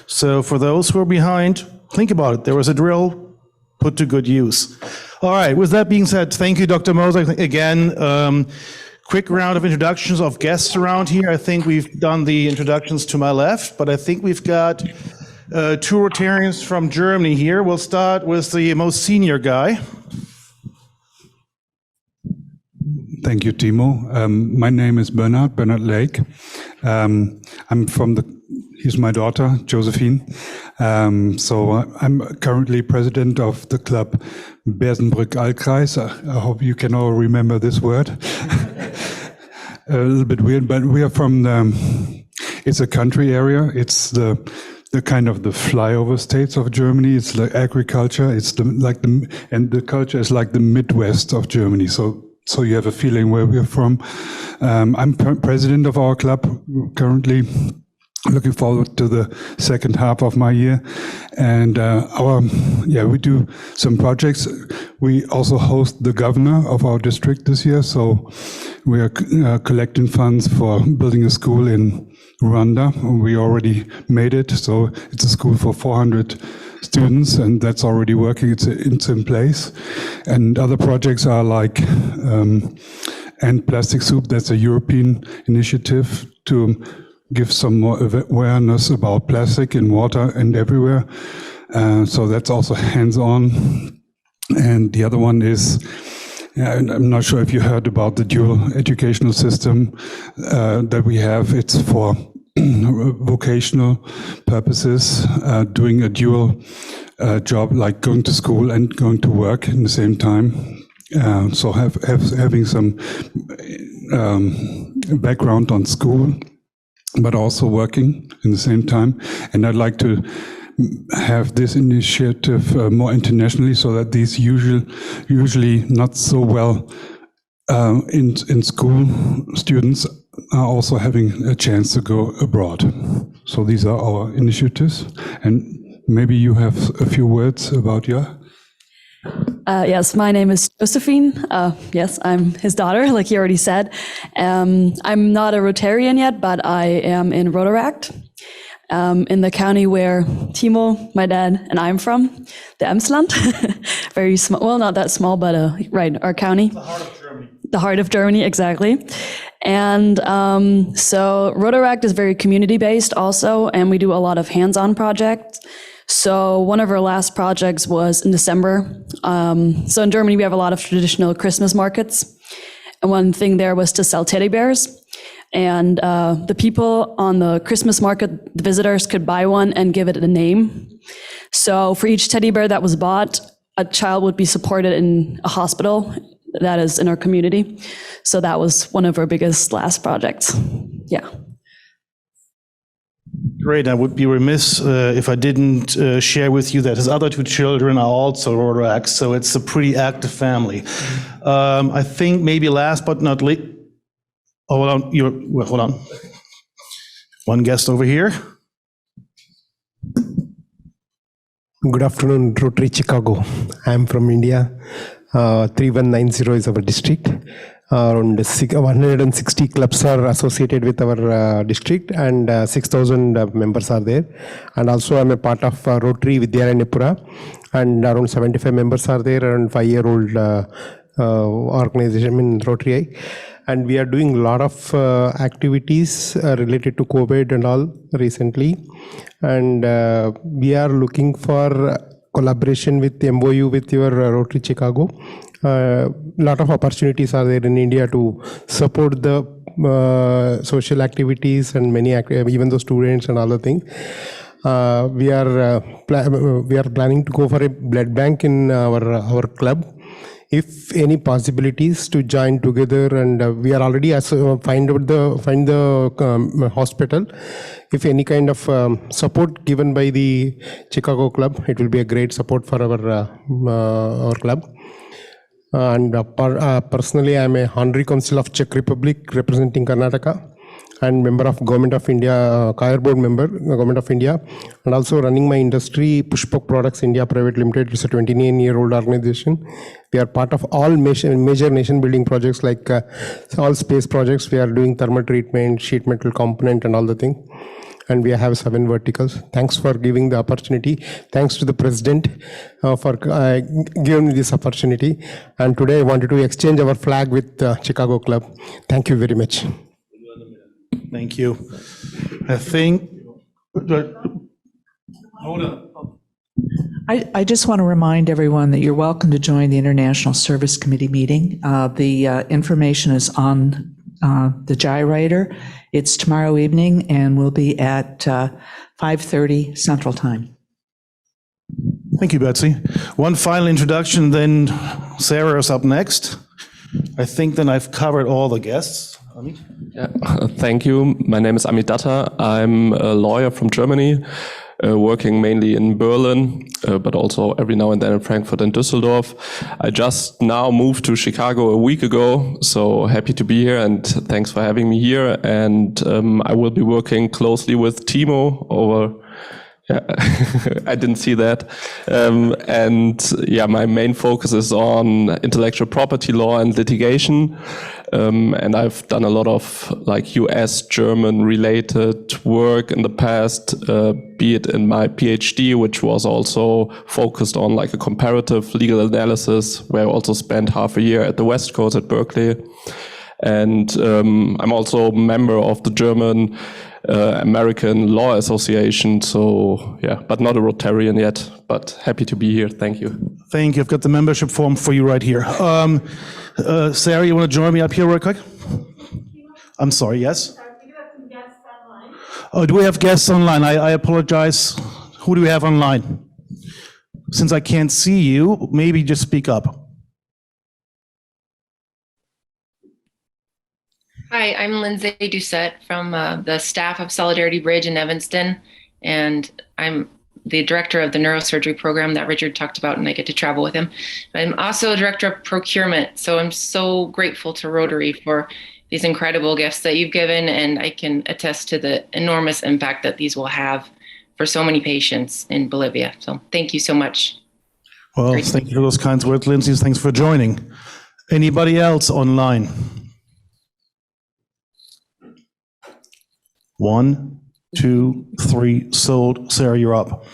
So for those who are behind, think about it. There was a drill put to good use. All right, with that being said, thank you, Dr. Moser. Again, quick round of introductions of guests around here. I think we've done the introductions to my left, but I think we've got two Rotarians from Germany here. We'll start with the most senior guy. Thank you, Timo. My name is Bernard Lake. I'm from the here's my daughter, Josephine. So I'm currently president of the club Bersenbrück-Altkreis. I hope you can all remember this word. A little bit weird, but we are from it's a country area. It's the kind of the flyover states of Germany. It's like agriculture. It's and the culture is like the Midwest of Germany. So you have a feeling where we're from. I'm president of our club currently. Looking forward to the second half of my year, and we do some projects. We also host the governor of our district this year, so we are collecting funds for building a school in Rwanda. We already made it, so it's a school for 400 students, and that's already working. It's in place, and other projects are like End Plastic Soup. That's a European initiative to give some more awareness about plastic in water and everywhere. So that's also hands-on. And the other one is, I'm not sure if you heard about the dual educational system that we have. It's for vocational purposes, doing a dual job, like going to school and going to work in the same time. So having some background on school, but also working in the same time. And I'd like to have this initiative more internationally, so that these usually not so well in school students are also having a chance to go abroad. So these are our initiatives. And maybe you have a few words about Yes, my name is Josephine. Yes, I'm his daughter, like he already said. I'm not a Rotarian yet, but I am in Rotaract, in the county where Timo, my dad, and I'm from, the Emsland. Very small, well, not that small, but right, our county. The heart of Germany. The heart of Germany, exactly. And so Rotaract is very community-based also, and we do a lot of hands-on projects. So one of our last projects was in December. So in Germany, we have a lot of traditional Christmas markets. And one thing there was to sell teddy bears. And the people on the Christmas market, the visitors, could buy one and give it a name. So for each teddy bear that was bought, a child would be supported in a hospital that is in our community. So that was one of our biggest last projects. Yeah. Great. I would be remiss if I didn't share with you that his other two children are also Rotaract, so it's a pretty active family. I think maybe last but not least, hold on. One guest over here. Good afternoon, Rotary Chicago. I'm from India. 3190 is our district. Around 160 clubs are associated with our district, and 6,000 members are there. And also I'm a part of Rotary Vidyaranipura, and around 75 members are there, around 5-year-old organization in Rotary. And we are doing a lot of activities related to COVID and all recently. And we are looking for collaboration with MOU with your Rotary Chicago. Lot of opportunities are there in India to support the social activities and many even the students and other things. We are planning to go for a blood bank in our club. If any possibilities to join together, and we are already find the hospital. If any kind of support given by the Chicago club, it will be a great support for our club. And personally, I am a Honorary Council of Czech Republic representing Karnataka, and member of Government of India, Kaya Board member, Government of India, and also running my industry, Pushpak Products India Private Limited. It's a 29-year-old organization. We are part of all major nation building projects, like all space projects. We are doing thermal treatment, sheet metal component, and all the thing. And we have 7 verticals. Thanks for giving the opportunity. Thanks to the president for giving me this opportunity. And today I wanted to exchange our flag with Chicago Club. Thank you very much. Thank you. I think, hold on. I just want to remind everyone that you're welcome to join the International Service Committee meeting. The information is on the gyrator. It's tomorrow evening and will be at 5:30 Central Time. Thank you, Betsy. One final introduction, then Sarah is up next. I think then I've covered all the guests. Amit? Yeah, thank you. My name is Amit Datta. I'm a lawyer from Germany, working mainly in Berlin, but also every now and then in Frankfurt and Düsseldorf. I just now moved to Chicago a week ago, so happy to be here and thanks for having me here. And I will be working closely with Timo over. Yeah, I didn't see that. And yeah, my main focus is on intellectual property law and litigation. And I've done a lot of like US, German related work in the past, be it in my PhD, which was also focused on like a comparative legal analysis, where I also spent half a year at the West Coast at Berkeley. And I'm also a member of the German American Law Association, so yeah, but not a Rotarian yet, but happy to be here. Thank you. Thank you. I've got the membership form for you right here. Sarah, you want to join me up here real quick? I'm sorry, yes? Oh, do we have guests online? I apologize. Who do we have online? Since I can't see you, maybe just speak up. Hi, I'm Lindsay Doucette from the staff of Solidarity Bridge in Evanston, and I'm the director of the neurosurgery program that Richard talked about, and I get to travel with him. I'm also director of procurement, so I'm so grateful to Rotary for these incredible gifts that you've given, and I can attest to the enormous impact that these will have for so many patients in Bolivia. So thank you so much. Well, thank you for those kinds words, Lindsay. Thanks for joining. Anybody else online? 1, 2, 3, sold. Sarah, you're up.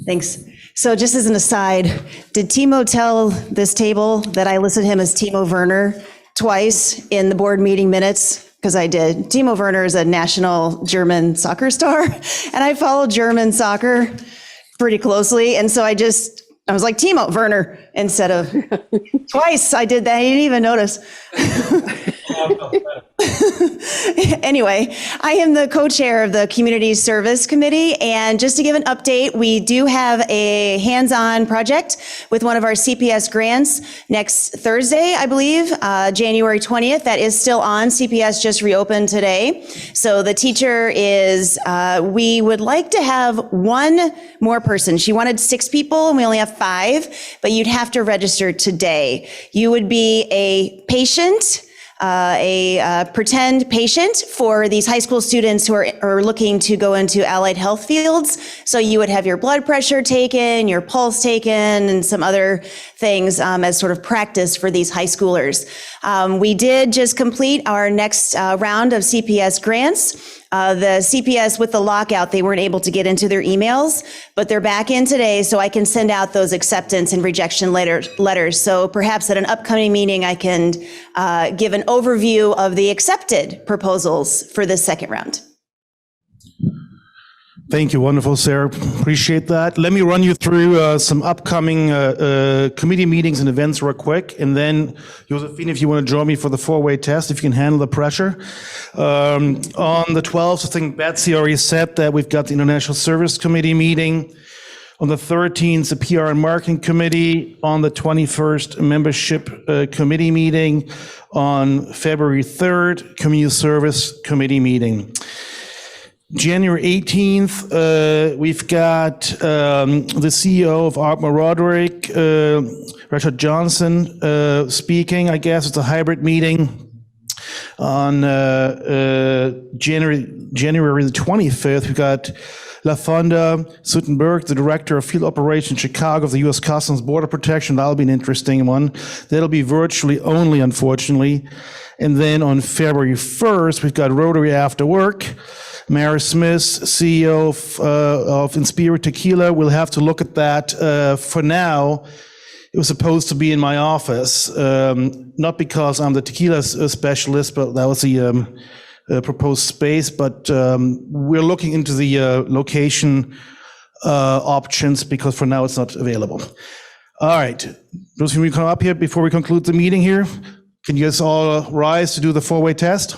Thanks. So just as an aside, did Timo tell this table that I listed him as Timo Werner twice in the board meeting minutes? Because I did. Timo Werner is a national German soccer star, and I follow German soccer pretty closely. And so I was like, Timo Werner, instead of twice. I did that. I didn't even notice. Anyway, I am the co-chair of the Community Service Committee, and just to give an update, we do have a hands-on project with one of our CPS grants next Thursday, I believe, January 20th. That is still on. CPS just reopened today. So the teacher is, we would like to have one more person. She wanted 6 people, and we only have 5, but you'd have to register today. You would be a patient, a pretend patient for these high school students who are looking to go into allied health fields. So you would have your blood pressure taken, your pulse taken, and some other things as sort of practice for these high schoolers. We did just complete our next round of CPS grants. The CPS, with the lockout, they weren't able to get into their emails, but they're back in today, so I can send out those acceptance and rejection letters. So perhaps at an upcoming meeting, I can give an overview of the accepted proposals for this second round. Thank you. Wonderful, Sarah. Appreciate that. Let me run you through some upcoming committee meetings and events real quick. And then, Josephine, if you want to join me for the 4-way test, if you can handle the pressure. On the 12th, I think Betsy already said that we've got the International Service Committee meeting. On the 13th, the PR and Marketing Committee. On the 21st, Membership Committee meeting. On February 3rd, Community Service Committee meeting. January 18th, we've got the CEO of Ardmore Roderick, Richard Johnson, speaking. I guess it's a hybrid meeting. On January the 25th, we've got LaFonda Suttenberg, the Director of Field Operations Chicago of the U.S. Customs Border Protection. That'll be an interesting one. That'll be virtually only, unfortunately. And then on February 1st, we've got Rotary After Work. Mary Smith, CEO of Inspira Tequila. We'll have to look at that. For now, it was supposed to be in my office, not because I'm the tequila specialist, but that was the proposed space. But we're looking into the location options because for now it's not available. All right, those of you who come up here before we conclude the meeting here, can you guys all rise to do the four-way test?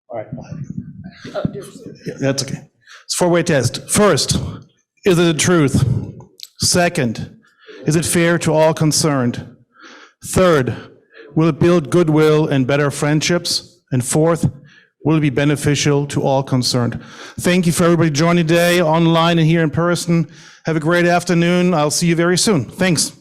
All right. Yeah, that's okay. It's a four-way test. First, is it the truth? Second, is it fair to all concerned? Third, will it build goodwill and better friendships? And fourth, will it be beneficial to all concerned? Thank you for everybody joining today, online and here in person. Have a great afternoon. I'll see you very soon. Thanks.